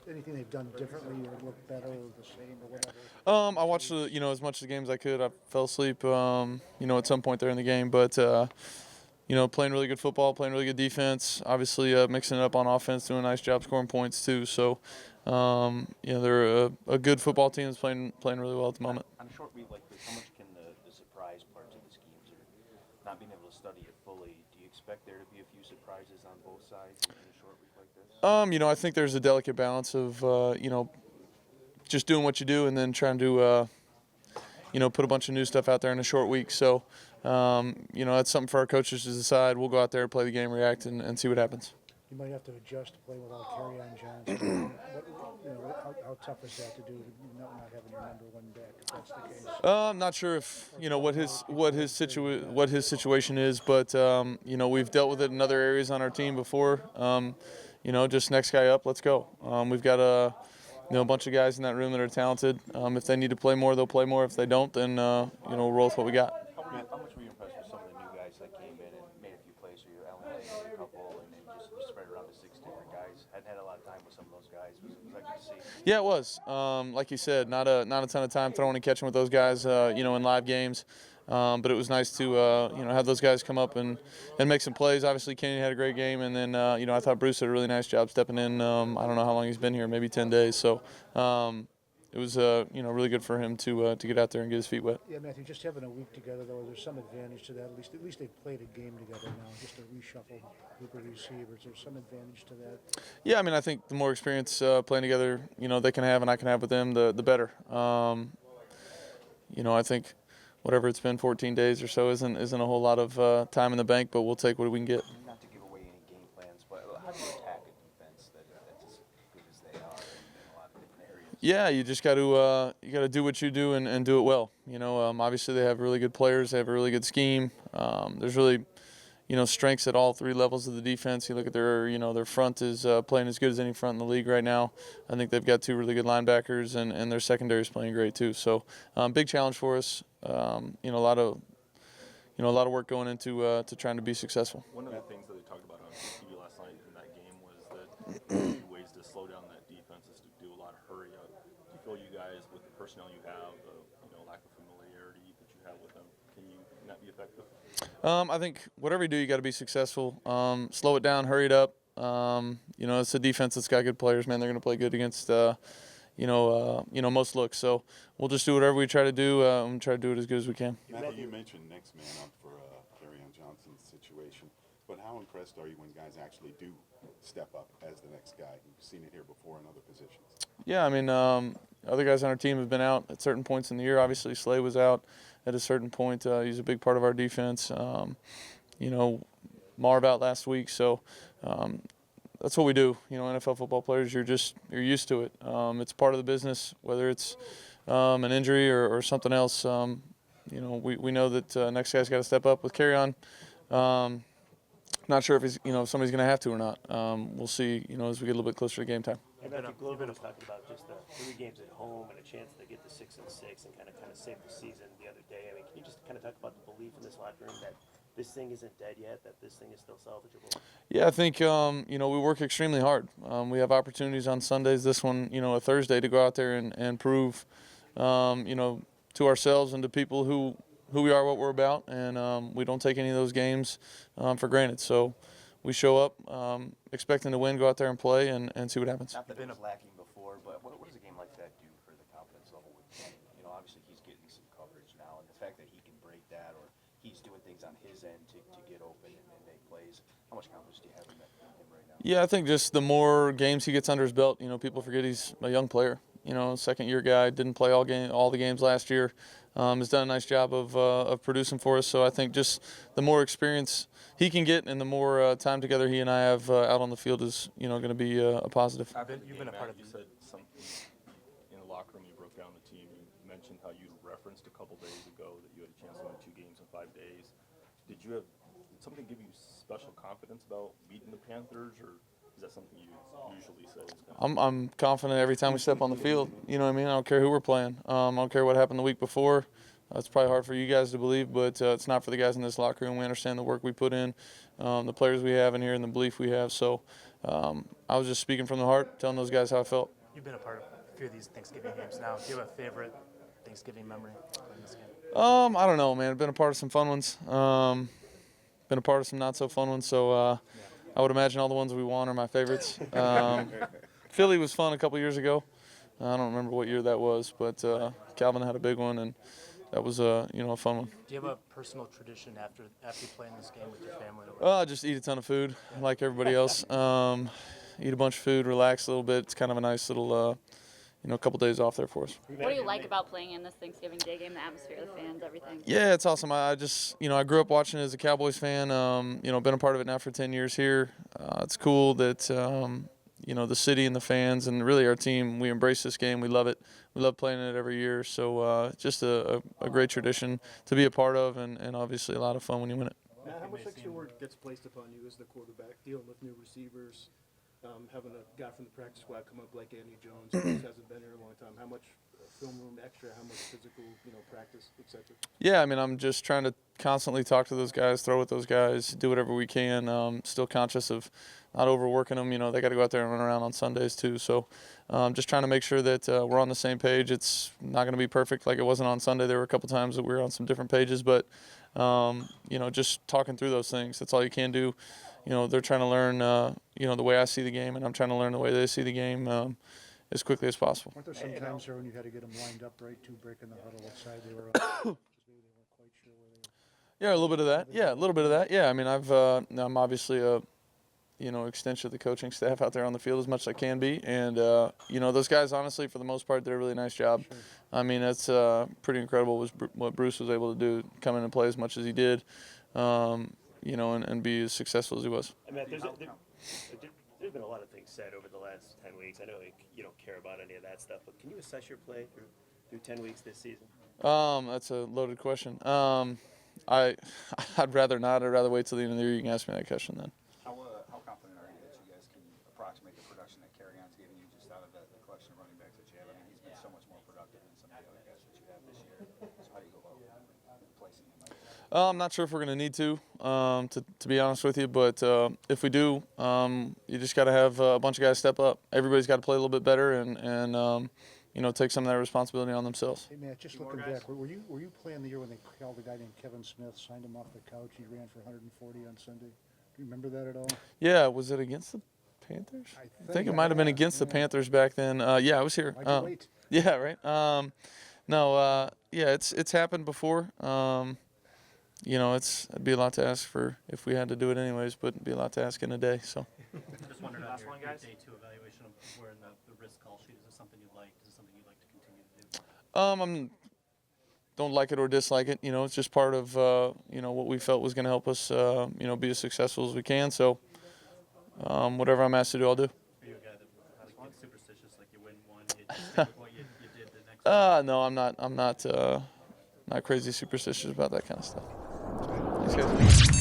anything they've done differently or look better or the same or whatever? I watched as much of the games as I could. I fell asleep at some point there in the game, but playing really good football, playing really good defense. Obviously, mixing it up on offense, doing a nice job scoring points too. So, they're a good football team that's playing really well at the moment. On a short week like this, how much can the surprise parts of the schemes or not being able to study it fully, do you expect there to be a few surprises on both sides in a short week like this? I think there's a delicate balance of just doing what you do and then trying to put a bunch of new stuff out there in a short week. So, that's something for our coaches to decide. We'll go out there, play the game, react, and see what happens. You might have to adjust to play without Kerryon Johnson. How tough is that to do, not having your number one back, if that's the case? I'm not sure if what his situation is, but we've dealt with it in other areas on our team before. Just next guy up, let's go. We've got a bunch of guys in that room that are talented. If they need to play more, they'll play more. If they don't, then we'll roll with what we got. How much were you impressed with some of the new guys that came in and made a few plays for you? Allen made a couple, and then just spread around to 6 different guys. Hadn't had a lot of time with some of those guys. Was that good to see? Yeah, it was. Like you said, not a ton of time throwing and catching with those guys, in live games. But it was nice to, have those guys come up and make some plays. Obviously, Kenny had a great game, and then, I thought Bruce did a really nice job stepping in. I don't know how long he's been here, maybe 10 days. So it was, really good for him to get out there and get his feet wet. Yeah, Matthew, just having a week together, though, there's some advantage to that. At least they've played a game together now, just a reshuffled group of receivers. There's some advantage to that. Yeah, I think the more experience playing together, they can have and I can have with them, the better. I think whatever it's been, 14 days or so, isn't a whole lot of time in the bank, but we'll take what we can get. Not to give away any game plans, but how do you attack a defense that's as good as they are in a lot of different areas? Yeah, you just got to do what you do and do it well. Obviously they have really good players, they have a really good scheme. There's really strengths at all three levels of the defense. You look at their front is playing as good as any front in the league right now. I think they've got two really good linebackers, and their secondary is playing great too. So big challenge for us. A lot of work going into to trying to be successful. One of the things that they talked about on TV last night in that game was that ways to slow down that defense is to do a lot of hurry up. Do you feel you guys, with the personnel you have, lack of familiarity that you have with them, can that be effective? I think whatever you do, you got to be successful. Slow it down, hurry it up. It's a defense that's got good players, man. They're going to play good against, most looks. So we'll just do whatever we try to do and try to do it as good as we can. Matthew, you mentioned next man up for Kerryon Johnson's situation, but how impressed are you when guys actually do step up as the next guy? You've seen it here before in other positions. Yeah, other guys on our team have been out at certain points in the year. Obviously, Slay was out at a certain point. He's a big part of our defense. Marv out last week, so that's what we do. NFL football players, you're used to it. It's part of the business, whether it's an injury or something else. We know that next guy's got to step up with Kerryon. Not sure if if somebody's going to have to or not. We'll see. As we get a little bit closer to game time. And Matthew, Glover was talking about just the 3 games at home and a chance to get to 6-6 and kind of save the season the other day. Can you just kind of talk about the belief in this locker room that this thing isn't dead yet, that this thing is still salvageable? Yeah, I think we work extremely hard. We have opportunities on Sundays. This one, a Thursday, to go out there and prove, to ourselves and to people who we are, what we're about, and we don't take any of those games for granted. So we show up expecting to win, go out there and play, and see what happens. Not that it was lacking before, but what does a game like that do for the confidence level with Kenny? Obviously he's getting some coverage now, and the fact that he can break that, or he's doing things on his end to get open and make plays. How much confidence do you have in him right now? Yeah, I think just the more games he gets under his belt, people forget he's a young player. Second-year guy, didn't play all the games last year. Has done a nice job of producing for us. So I think just the more experience he can get and the more time together he and I have out on the field is going to be a positive. You've been a part of. You said something in the locker room. You broke down the team. You mentioned how you referenced a couple days ago that you had a chance to win 2 games in 5 days. Did something give you special confidence about beating the Panthers, or is that something you usually say? I'm confident every time we step on the field. You know what I mean? I don't care who we're playing. I don't care what happened the week before. It's probably hard for you guys to believe, but it's not for the guys in this locker room. We understand the work we put in, the players we have in here, and the belief we have. So I was just speaking from the heart, telling those guys how I felt. You've been a part of a few of these Thanksgiving games now. Do you have a favorite Thanksgiving memory in this game? I don't know, man. I've been a part of some fun ones. Been a part of some not so fun ones. So I would imagine all the ones we won are my favorites. Philly was fun a couple years ago. I don't remember what year that was, but Calvin had a big one, and that was a fun one. Do you have a personal tradition after playing this game with your family? Just eat a ton of food, like everybody else. Eat a bunch of food, relax a little bit. It's kind of a nice little, couple days off there for us. What do you like about playing in this Thanksgiving Day game? The atmosphere, the fans, everything. Yeah, it's awesome. I just, I grew up watching it as a Cowboys fan. Been a part of it now for 10 years here. It's cool that, the city and the fans and really our team, we embrace this game. We love it. We love playing it every year. So just a great tradition to be a part of, and obviously a lot of fun when you win it. Matt, how much extra work gets placed upon you as the quarterback, dealing with new receivers, having a guy from the practice squad come up like Andy Jones, who just hasn't been here in a long time? How much film room extra, how much physical, practice, et cetera? Yeah, I'm just trying to constantly talk to those guys, throw with those guys, do whatever we can. Still conscious of not overworking them. They got to go out there and run around on Sundays too. So just trying to make sure that we're on the same page. It's not going to be perfect like it wasn't on Sunday. There were a couple times that we were on some different pages, but just talking through those things. That's all you can do. They're trying to learn, the way I see the game, and I'm trying to learn the way they see the game as quickly as possible. Weren't there some times there when you had to get them lined up right to break in the huddle what side they were on? Because maybe they weren't quite sure where they were. Yeah, a little bit of that. Yeah, a little bit of that. Yeah, I'm obviously a extension of the coaching staff out there on the field as much as I can be, and those guys, honestly, for the most part, did a really nice job. Sure. That's pretty incredible what Bruce was able to do, come in and play as much as he did, and be as successful as he was. Matt, there's been a lot of things said over the last 10 weeks. I know you don't care about any of that stuff, but can you assess your play through 10 weeks this season? That's a loaded question. I'd rather not. I'd rather wait till the end of the year. You can ask me that question then. How confident are you that you guys can approximate the production that Carrion's giving you just out of the collection of running backs that you have? He's been so much more productive than some of the other guys that you have this year. So how do you go about replacing him like that? I'm not sure if we're going to need to be honest with you, but if we do, you just got to have a bunch of guys step up. Everybody's got to play a little bit better and take some of that responsibility on themselves. Hey, Matt, just looking back, were you playing the year when they called a guy named Kevin Smith, signed him off the couch, he ran for 140 on Sunday? Do you remember that at all? Yeah, was it against the Panthers? I think it might have been against the Panthers back then. Yeah, I was here. Why'd you wait? Yeah, right. It's happened before. It'd be a lot to ask for if we had to do it anyways, but it'd be a lot to ask in a day. So. Just wondering on your day 2 evaluation of where in the risk call sheet, is this something you'd like? Is this something you'd like to continue to do? Don't like it or dislike it. It's just part of what we felt was going to help us be as successful as we can. So whatever I'm asked to do, I'll do. Are you a guy that gets superstitious, like you win one, you just stick with what you did the next one? No, I'm not crazy superstitious about that kind of stuff. Thanks, guys.